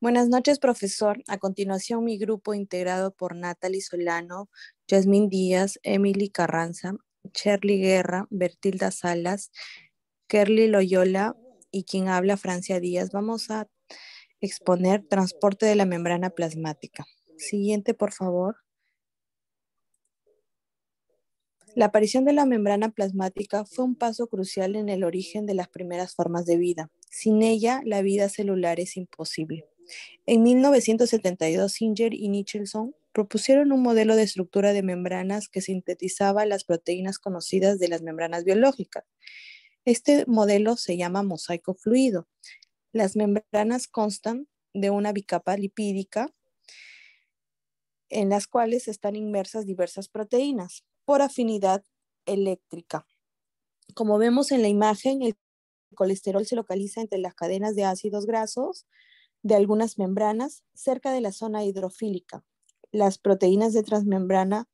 Buenas noches, profesor. A continuación, mi grupo integrado por Natalie Solano, Yasmín Díaz, Emily Carranza, Shirley Guerra, Bertilda Salas, Kerly Loyola y quien habla, Francia Díaz. Vamos a exponer transporte de la membrana plasmática. Siguiente, por favor. La aparición de la membrana plasmática fue un paso crucial en el origen de las primeras formas de vida. Sin ella, la vida celular es imposible. En 1972, Singer y Nicholson propusieron un modelo de estructura de membranas que sintetizaba las proteínas conocidas de las membranas biológicas. Este modelo se llama mosaico fluido. Las membranas constan de una bicapa lipídica en las cuales están inmersas diversas proteínas por afinidad eléctrica. Como vemos en la imagen, el colesterol se localiza entre las cadenas de ácidos grasos de algunas membranas cerca de la zona hidrofílica. Las proteínas de transmembrana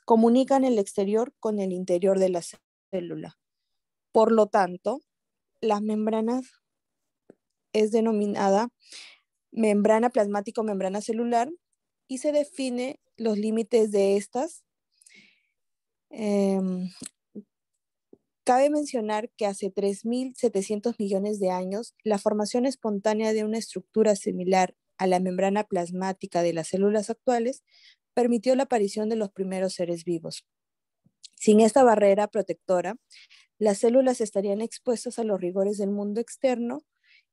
comunican el exterior con el interior de la célula. Por lo tanto, las membranas es denominada membrana plasmática o membrana celular y se define los límites de estas. Cabe mencionar que hace 3.700 millones de años, la formación espontánea de una estructura similar a la membrana plasmática de las células actuales permitió la aparición de los primeros seres vivos. Sin esta barrera protectora, las células estarían expuestas a los rigores del mundo externo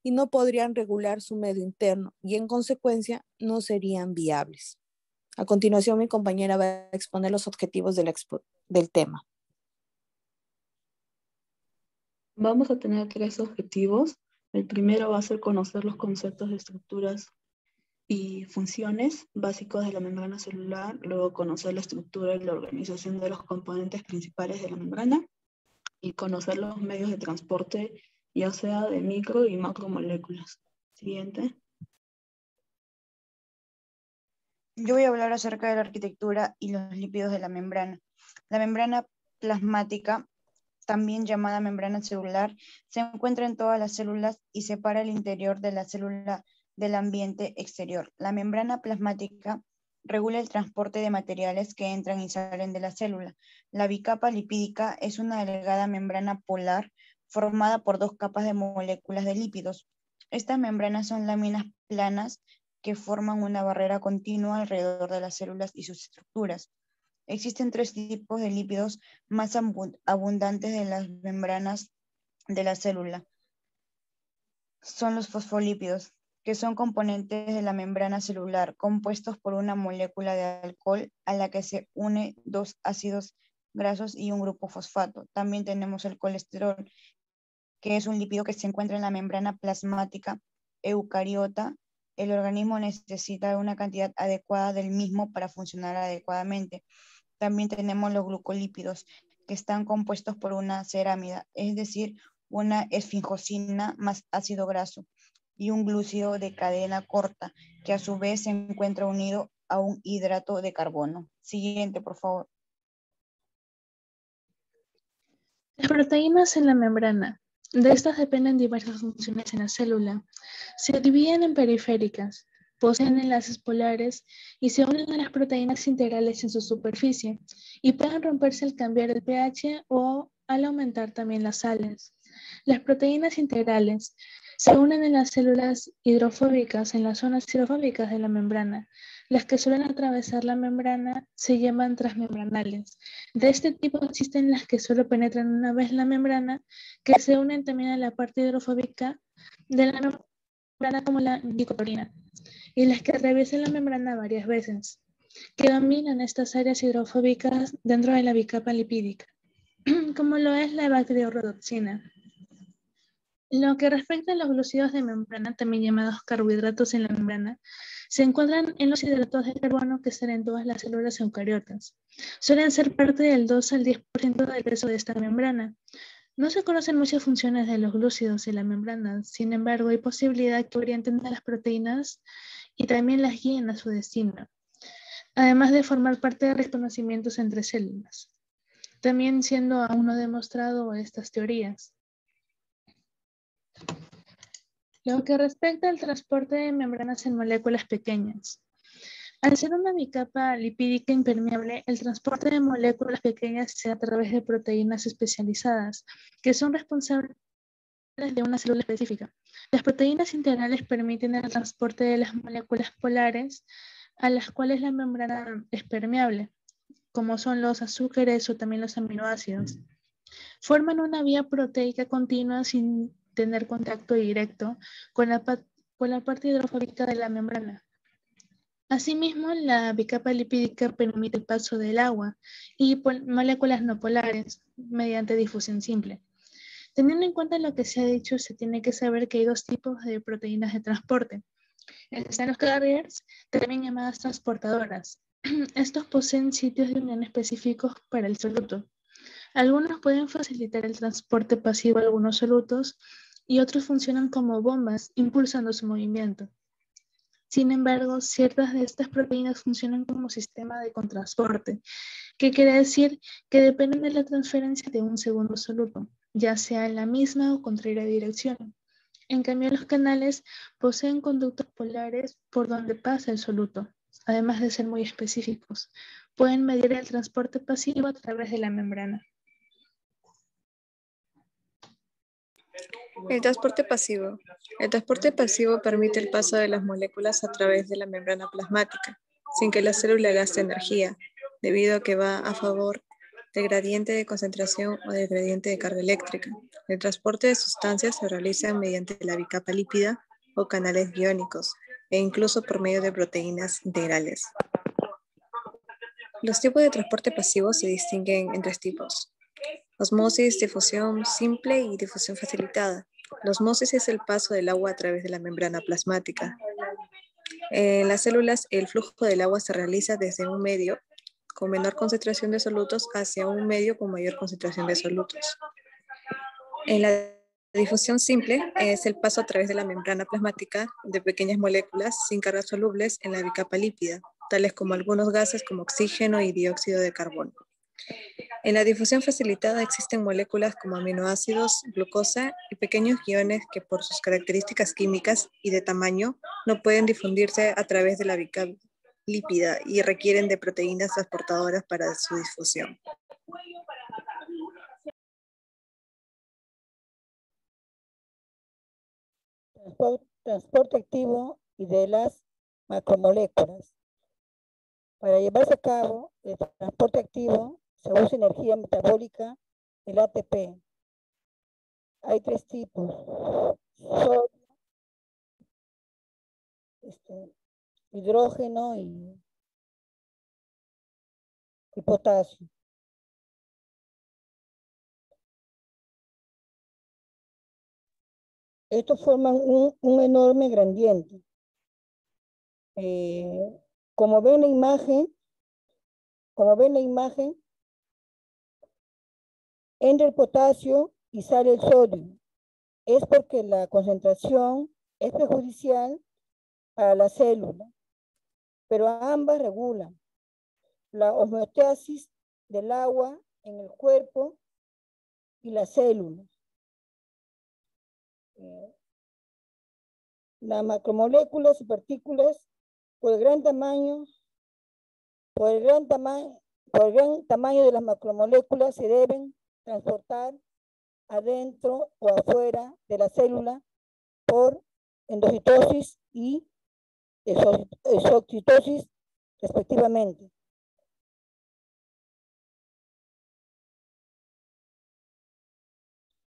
y no podrían regular su medio interno y en consecuencia no serían viables. A continuación, mi compañera va a exponer los objetivos del tema. Vamos a tener tres objetivos. El primero va a ser conocer los conceptos de estructuras y funciones básicos de la membrana celular, luego conocer la estructura y la organización de los componentes principales de la membrana y conocer los medios de transporte, ya sea de micro y macromoléculas. Siguiente. Yo voy a hablar acerca de la arquitectura y los lípidos de la membrana. La membrana plasmática, también llamada membrana celular, se encuentra en todas las células y separa el interior de la célula del ambiente exterior. La membrana plasmática regula el transporte de materiales que entran y salen de la célula. La bicapa lipídica es una delgada membrana polar formada por dos capas de moléculas de lípidos. Estas membranas son láminas planas que forman una barrera continua alrededor de las células y sus estructuras. Existen tres tipos de lípidos más abundantes de las membranas de la célula. Son los fosfolípidos, que son componentes de la membrana celular, compuestos por una molécula de alcohol a la que se une dos ácidos grasos y un grupo fosfato. También tenemos el colesterol, que es un lípido que se encuentra en la membrana plasmática eucariota. El organismo necesita una cantidad adecuada del mismo para funcionar adecuadamente. También tenemos los glucolípidos, que están compuestos por una cerámida, es decir, una esfingosina más ácido graso, y un glúcido de cadena corta, que a su vez se encuentra unido a un hidrato de carbono. Siguiente, por favor. Las proteínas en la membrana. De estas dependen diversas funciones en la célula. Se dividen en periféricas, poseen enlaces polares y se unen a las proteínas integrales en su superficie y pueden romperse al cambiar el pH o al aumentar también las sales. Las proteínas integrales se unen en las células hidrofóbicas, en las zonas hidrofóbicas de la membrana. Las que suelen atravesar la membrana se llaman transmembranales. De este tipo existen las que solo penetran una vez la membrana, que se unen también a la parte hidrofóbica de la membrana como la dicotorina, y las que atraviesan la membrana varias veces, que dominan estas áreas hidrofóbicas dentro de la bicapa lipídica, como lo es la bacteriorrodoxina. Lo que respecta a los glúcidos de membrana, también llamados carbohidratos en la membrana, se encuentran en los hidratos de carbono que están en todas las células eucariotas. Suelen ser parte del 2 al 10% del peso de esta membrana. No se conocen muchas funciones de los glúcidos en la membrana, sin embargo, hay posibilidad que orienten a las proteínas y también las guíen a su destino, además de formar parte de reconocimientos entre células, también siendo aún no demostrado estas teorías. Lo que respecta al transporte de membranas en moléculas pequeñas. Al ser una bicapa lipídica impermeable, el transporte de moléculas pequeñas se da a través de proteínas especializadas, que son responsables de una célula específica. Las proteínas integrales permiten el transporte de las moléculas polares a las cuales la membrana es permeable, como son los azúcares o también los aminoácidos. Forman una vía proteica continua sin tener contacto directo con la parte hidrofóbica de la membrana. Asimismo, la bicapa lipídica permite el paso del agua y moléculas no polares mediante difusión simple. Teniendo en cuenta lo que se ha dicho, se tiene que saber que hay dos tipos de proteínas de transporte. Están los carriers, también llamadas transportadoras. Estos poseen sitios de unión específicos para el soluto. Algunos pueden facilitar el transporte pasivo de algunos solutos y otros funcionan como bombas, impulsando su movimiento. Sin embargo, ciertas de estas proteínas funcionan como sistema de contrasporte, que quiere decir que dependen de la transferencia de un segundo soluto, ya sea en la misma o contraria dirección. En cambio, los canales poseen conductos polares por donde pasa el soluto, además de ser muy específicos. Pueden medir el transporte pasivo a través de la membrana. El transporte pasivo. El transporte pasivo permite el paso de las moléculas a través de la membrana plasmática, sin que la célula gaste energía, debido a que va a favor del gradiente de concentración o del gradiente de carga eléctrica. El transporte de sustancias se realiza mediante la bicapa lípida o canales iónicos, e incluso por medio de proteínas integrales. Los tipos de transporte pasivo se distinguen en tres tipos: osmosis, difusión simple y difusión facilitada. La osmosis es el paso del agua a través de la membrana plasmática. En las células, el flujo del agua se realiza desde un medio con menor concentración de solutos hacia un medio con mayor concentración de solutos. En la difusión simple es el paso a través de la membrana plasmática de pequeñas moléculas sin cargas solubles en la bicapa lípida, tales como algunos gases como oxígeno y dióxido de carbono. En la difusión facilitada existen moléculas como aminoácidos, glucosa y pequeños iones que por sus características químicas y de tamaño no pueden difundirse a través de la bicapa lípida y requieren de proteínas transportadoras para su difusión. Transporte activo y de las macromoléculas. Para llevarse a cabo el transporte activo se usa energía metabólica, el ATP. Hay tres tipos: sodio, hidrógeno y potasio. Estos forman un enorme gradiente. Como ven la imagen, entra el potasio y sale el sodio. Es porque la concentración es perjudicial para la célula, pero ambas regulan la homeostasis del agua en el cuerpo y la célula. Las macromoléculas y partículas, por el gran tamaño de las macromoléculas, se deben transportar adentro o afuera de la célula por endocitosis y exocitosis respectivamente.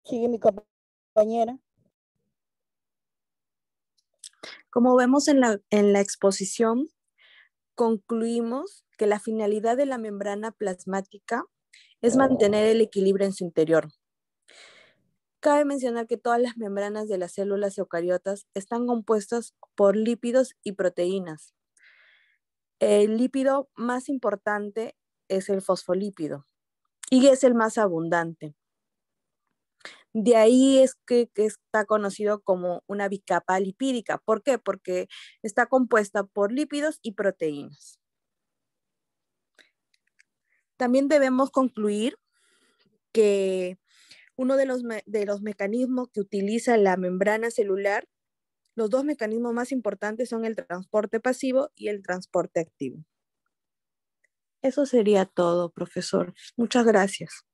Sigue mi compañera. Como vemos en la exposición, concluimos que la finalidad de la membrana plasmática es mantener el equilibrio en su interior. Cabe mencionar que todas las membranas de las células eucariotas están compuestas por lípidos y proteínas. El lípido más importante es el fosfolípido y es el más abundante. De ahí es que está conocido como una bicapa lipídica. ¿Por qué? Porque está compuesta por lípidos y proteínas. También debemos concluir que uno de los mecanismos que utiliza la membrana celular Los dos mecanismos más importantes son el transporte pasivo y el transporte activo. Eso sería todo, profesor. Muchas gracias.